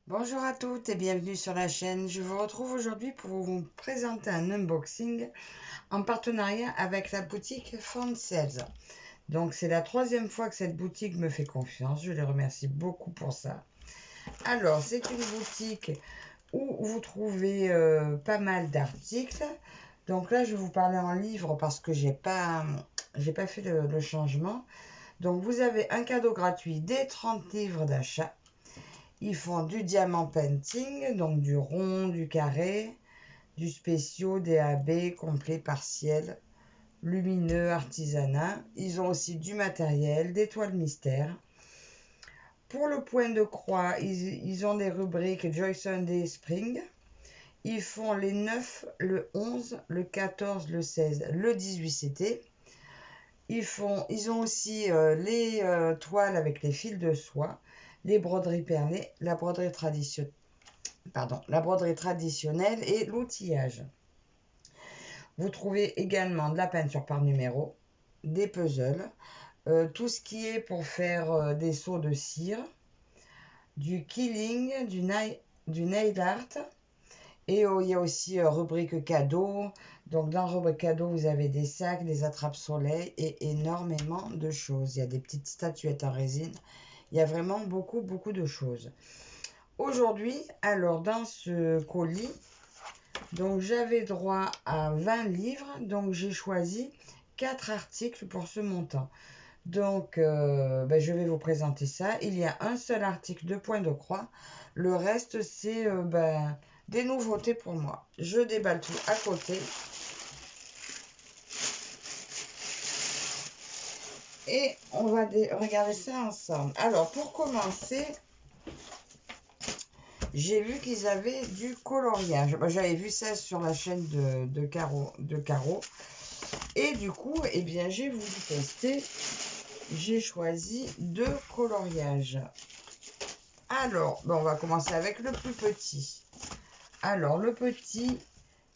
Bonjour à toutes et bienvenue sur la chaîne. Je vous retrouve aujourd'hui pour vous présenter un unboxing en partenariat avec la boutique Fun Sales. Donc c'est la troisième fois que cette boutique me fait confiance. Je les remercie beaucoup pour ça. Alors c'est une boutique où vous trouvez pas mal d'articles. Donc là je vais vous parler en livre parce que j'ai pas fait le changement. Donc vous avez un cadeau gratuit des 30 livres d'achat. Ils font du diamant painting, donc du rond, du carré, du spéciaux, DAB, complet, partiel, lumineux, artisanat. Ils ont aussi du matériel, des toiles mystères. Pour le point de croix, ils ont des rubriques Joy Sunday Spring. Ils font les 9, le 11, le 14, le 16, le 18 CT. Ils ont aussi les toiles avec les fils de soie, les broderies perlées, la broderie traditionnelle et l'outillage. Vous trouvez également de la peinture par numéro, des puzzles, tout ce qui est pour faire des seaux de cire, du quilling, du nail art. Et il y a aussi rubrique cadeau. Donc dans rubrique cadeau, vous avez des sacs, des attrape-soleil et énormément de choses. Il y a des petites statuettes en résine. Il y a vraiment beaucoup de choses. Aujourd'hui, alors dans ce colis, donc j'avais droit à 20 livres. Donc j'ai choisi 4 articles pour ce montant. Donc je vais vous présenter ça. Il y a un seul article de point de croix. Le reste, c'est des nouveautés pour moi. Je déballe tout à côté. Et on va regarder ça ensemble. Alors, pour commencer, j'ai vu qu'ils avaient du coloriage. J'avais vu ça sur la chaîne de Caro. Et du coup, eh bien, j'ai voulu tester. J'ai choisi 2 coloriages. Alors, on va commencer avec le plus petit. Alors, le petit,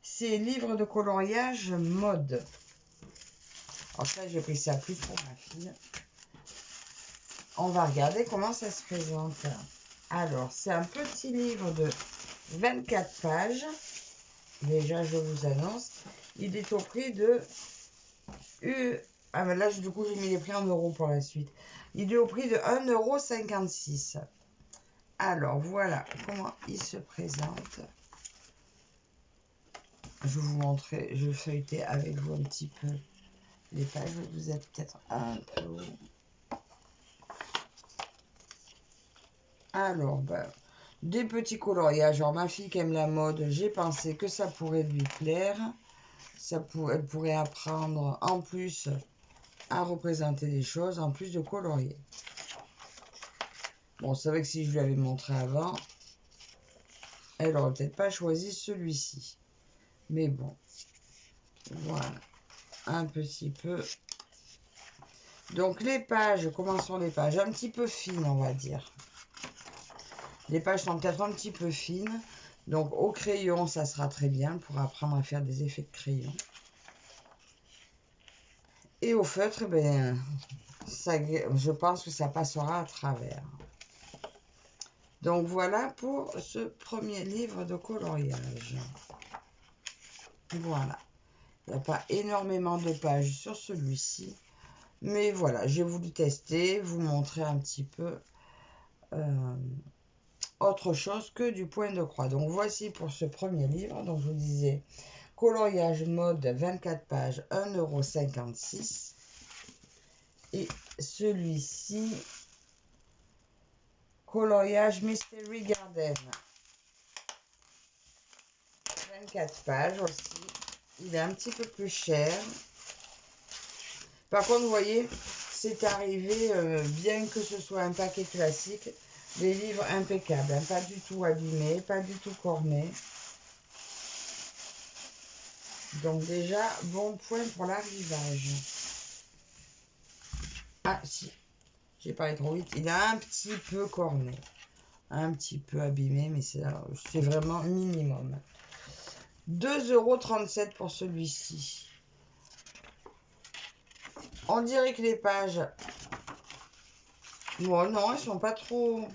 c'est livre de coloriage mode. Alors ça, j'ai pris ça plus pour ma fille. On va regarder comment ça se présente. Alors, c'est un petit livre de 24 pages. Déjà, je vous annonce. Il est au prix de... là, du coup, j'ai mis les prix en euros pour la suite. Il est au prix de 1,56 €. Alors, voilà comment il se présente. Je vais vous montrer, je vais feuilleter avec vous un petit peu les pages. Vous êtes peut-être un peu haut. Alors, des petits coloriages. Alors, ma fille qui aime la mode, j'ai pensé que ça pourrait lui plaire. Elle pourrait apprendre en plus à représenter des choses, en plus de colorier. Bon, c'est vrai que si je lui avais montré avant, elle n'aurait peut-être pas choisi celui-ci. Mais bon, voilà, un petit peu. Donc, les pages, comment sont les pages? Un petit peu fines, on va dire. Les pages sont peut-être un petit peu fines. Donc, au crayon, ça sera très bien pour apprendre à faire des effets de crayon. Et au feutre, je pense que ça passera à travers. Donc, voilà pour ce premier livre de coloriage. Voilà. Il n'y a pas énormément de pages sur celui-ci. Mais voilà, j'ai voulu tester, vous montrer un petit peu autre chose que du point de croix. Donc, voici pour ce premier livre. Donc, je vous disais, coloriage mode 24 pages, 1,56 €. Et celui-ci, coloriage Mystery Garden. 24 pages aussi. Il est un petit peu plus cher. Par contre, vous voyez, c'est arrivé, bien que ce soit un paquet classique, des livres impeccables. Hein, pas du tout abîmés, pas du tout cornés. Donc déjà, bon point pour l'arrivage. Ah si, j'ai parlé trop vite. Il a un petit peu corné. Un petit peu abîmé, mais c'est vraiment minimum. 2,37 € pour celui-ci. On dirait que les pages Bon, non, elles sont pas trop...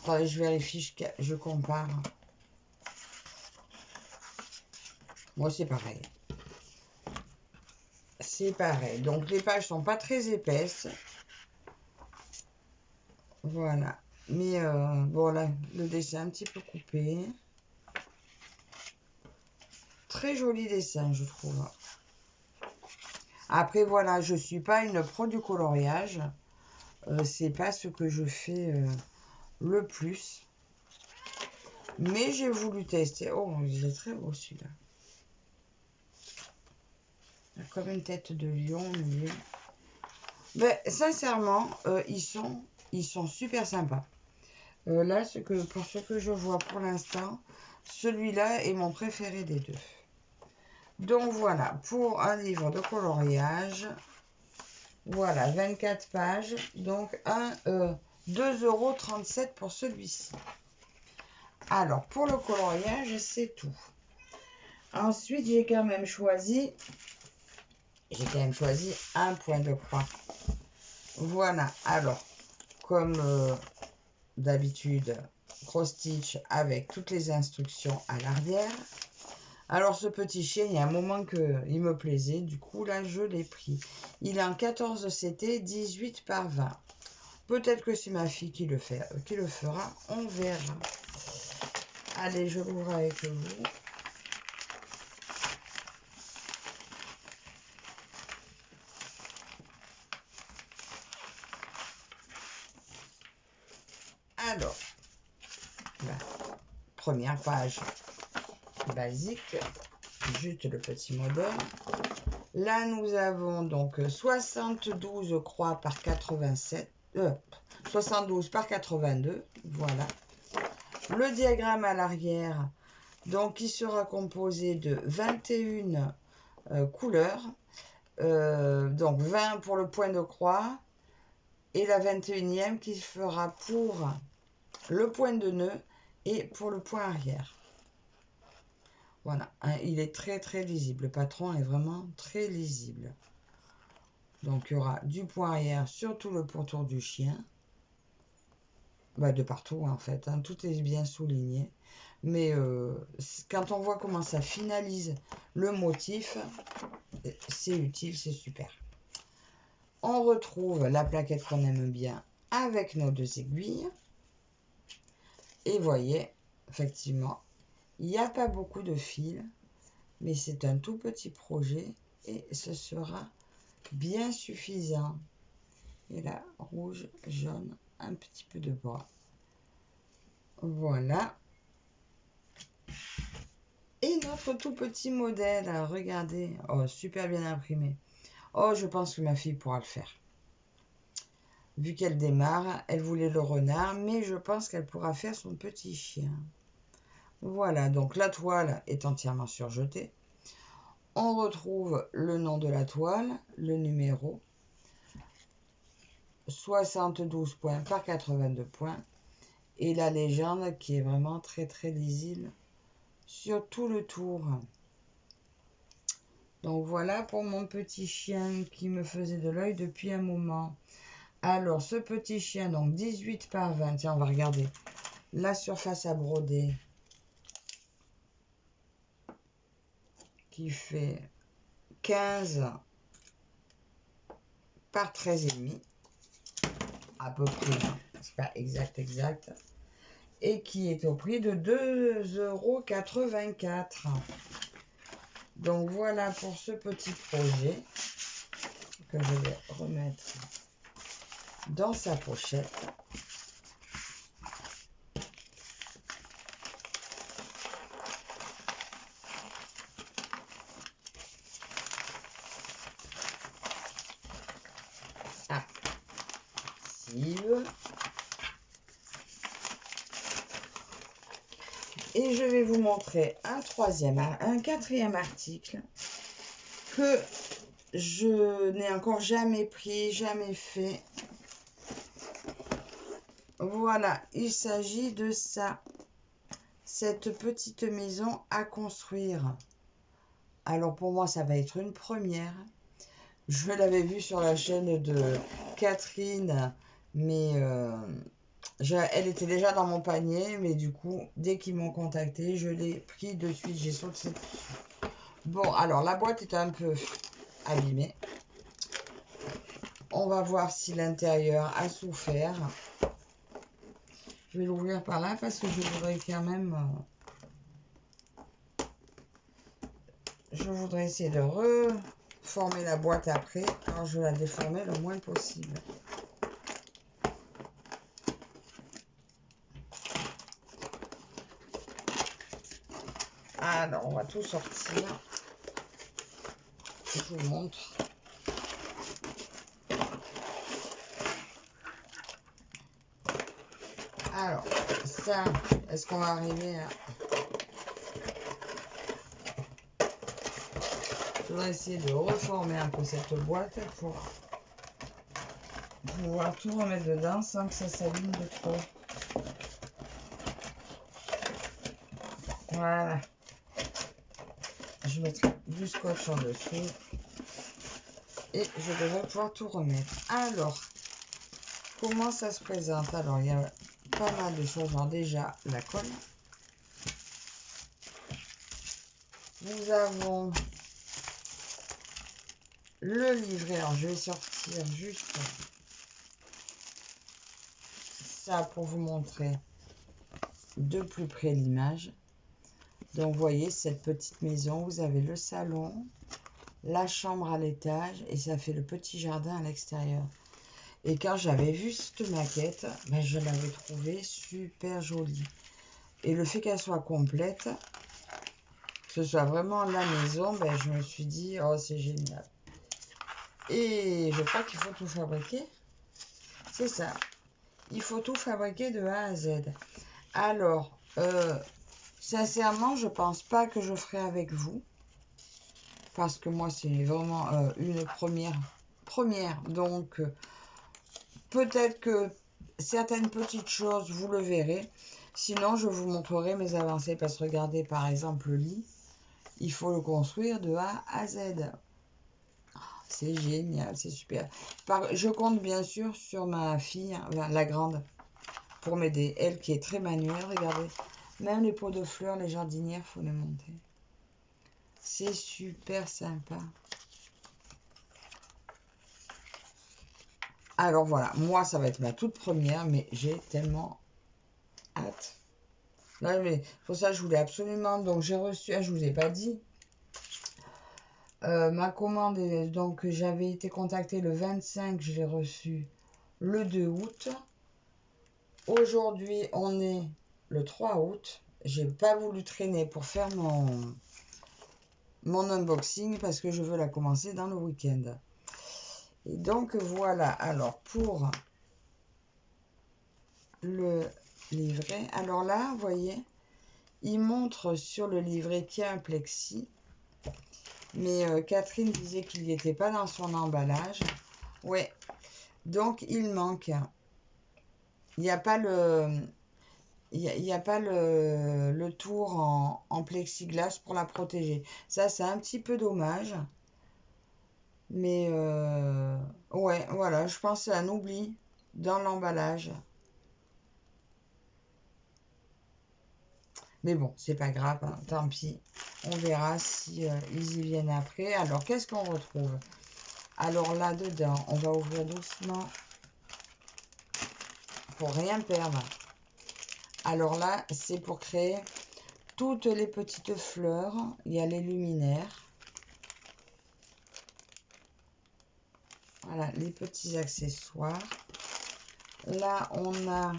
Attendez, je vérifie, je compare. Moi, c'est pareil. C'est pareil. Donc, les pages sont pas très épaisses. Voilà. Mais, bon, là, le dessin un petit peu coupé. Très joli dessin, je trouve. Après, voilà, je suis pas une pro du coloriage. C'est pas ce que je fais le plus. Mais j'ai voulu tester. Oh, il est très beau celui-là. Comme une tête de lion, lui. Ben, sincèrement, ils sont super sympas. Là, pour ce que je vois pour l'instant, celui-là est mon préféré des deux. Donc voilà, pour un livre de coloriage, voilà, 24 pages, donc 2,37 € pour celui-ci. Alors, pour le coloriage, c'est tout. Ensuite, j'ai quand même choisi un point de croix. Voilà, alors, comme d'habitude, cross stitch avec toutes les instructions à l'arrière. Alors, ce petit chien, il y a un moment qu'il me plaisait, du coup, là, je l'ai pris. Il est en 14 CT, 18 par 20. Peut-être que c'est ma fille qui le fera, on verra. Allez, je l'ouvre avec vous. Alors, la première page basique, juste le petit modèle. Là, nous avons donc 72 croix par 87, 72 par 82, voilà. Le diagramme à l'arrière, donc il sera composé de 21 couleurs, donc 20 pour le point de croix, et la 21e qui fera pour le point de nœud et pour le point arrière. Voilà, il est très très lisible. Le patron est vraiment très lisible. Donc il y aura du point arrière sur tout le pourtour du chien. Bah, de partout en fait, hein. Tout est bien souligné. Mais quand on voit comment ça finalise le motif, c'est utile, c'est super. On retrouve la plaquette qu'on aime bien avec nos 2 aiguilles. Et voyez, effectivement, il n'y a pas beaucoup de fils, mais c'est un tout petit projet et ce sera bien suffisant. Et là, rouge, jaune, un petit peu de bois. Voilà. Et notre tout petit modèle, regardez, oh, super bien imprimé. Oh, je pense que ma fille pourra le faire. Vu qu'elle démarre, elle voulait le renard, mais je pense qu'elle pourra faire son petit chien. Voilà, donc la toile est entièrement surjetée. On retrouve le nom de la toile, le numéro, 72 points par 82 points, et la légende qui est vraiment très très lisible sur tout le tour. Donc voilà pour mon petit chien qui me faisait de l'œil depuis un moment. Alors ce petit chien, donc 18 par 20, tiens on va regarder la surface à broder qui fait 15 par 13,5 à peu près, c'est pas exact, et qui est au prix de 2,84 €. Donc voilà pour ce petit projet que je vais remettre dans sa pochette. Ah, et je vais vous montrer un quatrième article que je n'ai encore jamais pris, jamais fait. Voilà, il s'agit de ça, cette petite maison à construire. Alors pour moi, ça va être une première. Je l'avais vu sur la chaîne de Catherine, Mais elle était déjà dans mon panier, mais du coup, dès qu'ils m'ont contacté, je l'ai pris de suite, j'ai sauté dessus. Bon, alors la boîte est un peu abîmée. On va voir si l'intérieur a souffert. Je vais l'ouvrir par là parce que je voudrais quand même... je voudrais essayer de reformer la boîte après, quand je vais la déformer le moins possible. Alors, on va tout sortir. Je vous montre. Alors, ça, est-ce qu'on va arriver à... Je vais essayer de reformer un peu cette boîte pour pouvoir tout remettre dedans sans que ça s'abîme de trop. Voilà. Je mettrai du scotch en dessous. Et je devrais pouvoir tout remettre. Alors, comment ça se présente? Alors, il y a pas mal de choses. Alors, déjà, la colle. Nous avons le livret. Alors, je vais sortir juste ça pour vous montrer de plus près l'image. Donc, vous voyez, cette petite maison, vous avez le salon, la chambre à l'étage et ça fait le petit jardin à l'extérieur. Et quand j'avais vu cette maquette, ben, je l'avais trouvée super jolie. Et le fait qu'elle soit complète, que ce soit vraiment la maison, ben, je me suis dit, oh, c'est génial. Et je crois qu'il faut tout fabriquer. C'est ça. Il faut tout fabriquer de A à Z. Alors, sincèrement, je pense pas que je ferai avec vous. Parce que moi, c'est vraiment une première. Donc, peut-être que certaines petites choses, vous le verrez. Sinon, je vous montrerai mes avancées. Parce que regardez, par exemple, le lit. Il faut le construire de A à Z. C'est génial, c'est super. Je compte bien sûr sur ma fille, la grande, pour m'aider. Elle qui est très manuelle, regardez. Même les pots de fleurs, les jardinières, il faut les monter. C'est super sympa. Alors voilà, moi ça va être ma toute première, mais j'ai tellement hâte. Là, mais pour ça, je voulais absolument. Donc j'ai reçu, je vous ai pas dit. Ma commande, donc j'avais été contactée le 25, je l'ai reçue le 2 août. Aujourd'hui, on est le 3 août. J'ai pas voulu traîner pour faire mon unboxing parce que je veux la commencer dans le week-end. Et donc voilà, alors pour le livret, alors là, vous voyez, il montre sur le livret qu'il y a un plexi. Mais Catherine disait qu'il n'y était pas dans son emballage. Ouais, donc il manque. Il n'y a pas le tour en plexiglas pour la protéger. Ça, c'est un petit peu dommage. Mais ouais, voilà, je pense que c'est un oubli dans l'emballage. Mais bon, c'est pas grave, hein, tant pis. On verra si ils y viennent après. Alors, qu'est-ce qu'on retrouve? Alors là-dedans, on va ouvrir doucement pour rien perdre. Alors là, c'est pour créer toutes les petites fleurs. Il y a les luminaires. Voilà, les petits accessoires. Là, on a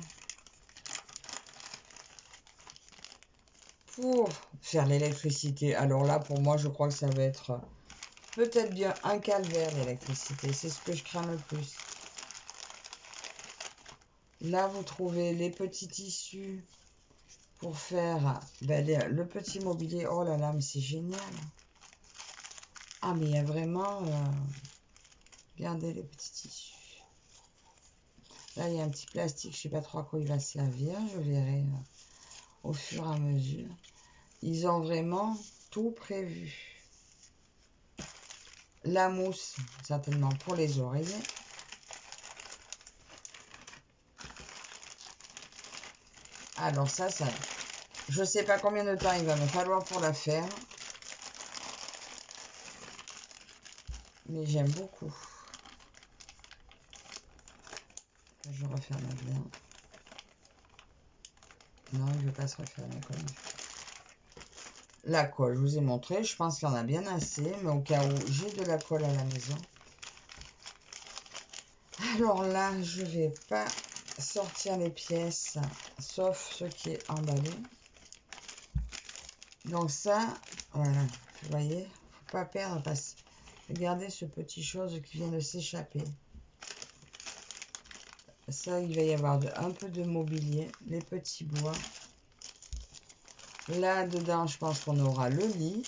pour faire l'électricité. Alors là, pour moi, je crois que ça va être peut-être bien un calvaire, l'électricité. C'est ce que je crains le plus. Là, vous trouvez les petits tissus pour faire le petit mobilier. Oh là là, mais c'est génial. Ah, mais il y a vraiment... regardez les petits tissus. Là, il y a un petit plastique. Je ne sais pas trop à quoi il va servir. Je verrai au fur et à mesure. Ils ont vraiment tout prévu. La mousse, certainement pour les oreillers. Alors ça, je sais pas combien de temps il va me falloir pour la faire. Mais j'aime beaucoup. Je referme bien. Non, il ne veut pas se refermer comme il faut. La colle, je vous ai montré. Je pense qu'il y en a bien assez. Mais au cas où j'ai de la colle à la maison. Alors là, je ne vais pas sortir les pièces. Sauf ce qui est emballé. Donc ça, voilà. Vous voyez, il ne faut pas perdre. Regardez ce petit chose qui vient de s'échapper. Ça, il va y avoir un peu de mobilier, les petits bois. Là, dedans, je pense qu'on aura le lit,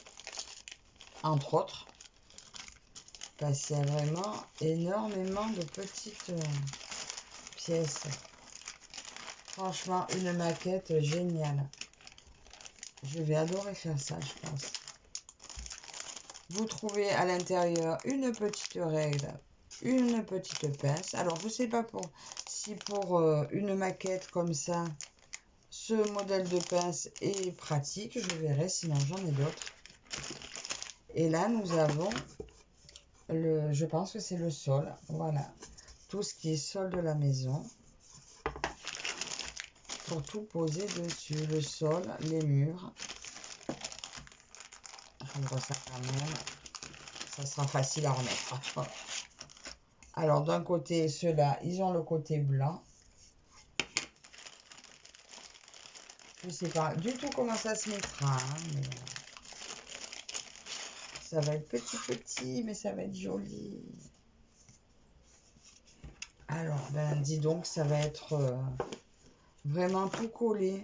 entre autres. Parce qu'il y a vraiment énormément de petites pièces. Franchement, une maquette géniale. Je vais adorer faire ça, je pense. Vous trouvez à l'intérieur une petite règle, une petite pince. Alors, je ne sais pas si pour une maquette comme ça, ce modèle de pince est pratique. Je verrai, sinon j'en ai d'autres. Et là, nous avons, je pense que c'est le sol. Voilà, tout ce qui est sol de la maison. Pour tout poser dessus. Le sol, les murs. J'ouvre ça quand même. Ça sera facile à remettre. Alors, d'un côté, ceux-là, ils ont le côté blanc. Je ne sais pas du tout comment ça se mettra. Hein, mais ça va être petit, mais ça va être joli. Alors, ben, dis donc, ça va être vraiment tout collé.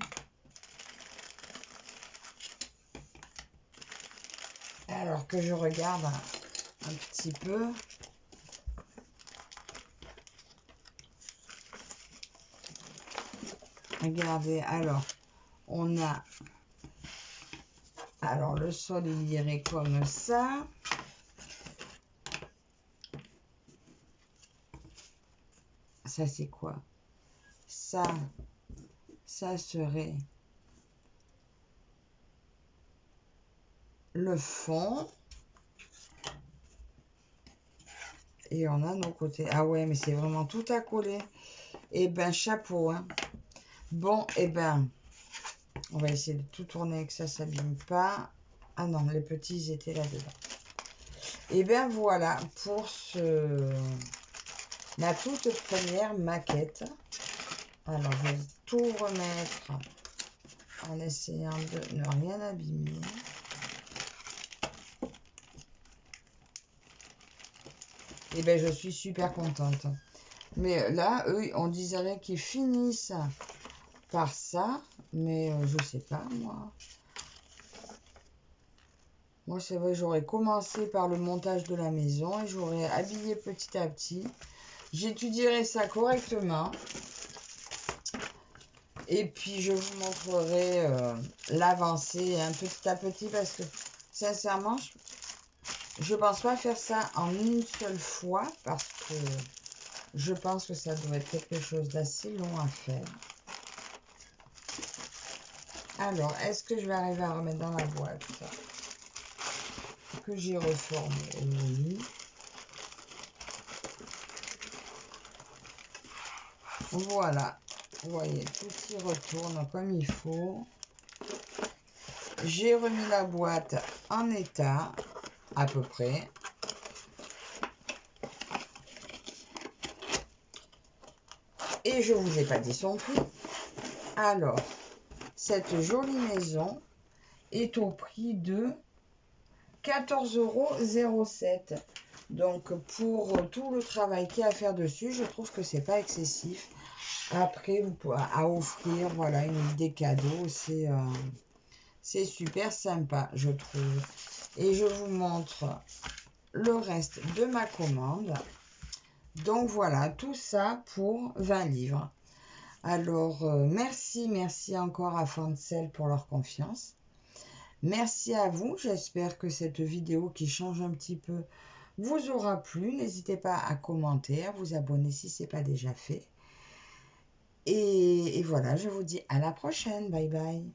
Alors que je regarde un petit peu. Regardez, alors, on a... Alors, le sol, il irait comme ça. Ça, c'est quoi? Ça serait le fond. Et on a nos côtés. Ah ouais, mais c'est vraiment tout à coller. Eh ben, chapeau, hein. Bon, eh ben, on va essayer de tout tourner que ça ne s'abîme pas. Ah non, les petits, ils étaient là-dedans. Et bien voilà pour la toute première maquette. Alors je vais tout remettre en essayant de ne rien abîmer. Et bien je suis super contente. Mais là, eux, on dirait qu'ils finissent par ça. Mais je sais pas, moi. Moi, c'est vrai, j'aurais commencé par le montage de la maison et j'aurais habillé petit à petit. J'étudierai ça correctement. Et puis, je vous montrerai l'avancée un petit à petit parce que, sincèrement, je pense pas faire ça en une seule fois parce que je pense que ça doit être quelque chose d'assez long à faire. Alors, est-ce que je vais arriver à remettre dans la boîte ça que j'ai reformé? Oui. Voilà. Vous voyez, tout y retourne comme il faut. J'ai remis la boîte en état, à peu près. Et je ne vous ai pas dit son prix. Alors, cette jolie maison est au prix de 14,07 €. Donc, pour tout le travail qu'il y a à faire dessus, je trouve que c'est pas excessif. Après, vous pouvez à offrir, voilà, une idée cadeau, c'est super sympa, je trouve. Et je vous montre le reste de ma commande. Donc voilà, tout ça pour 20 livres. Alors, merci encore à Fancel pour leur confiance. Merci à vous, j'espère que cette vidéo qui change un petit peu vous aura plu. N'hésitez pas à commenter, à vous abonner si ce n'est pas déjà fait. Et voilà, je vous dis à la prochaine. Bye bye.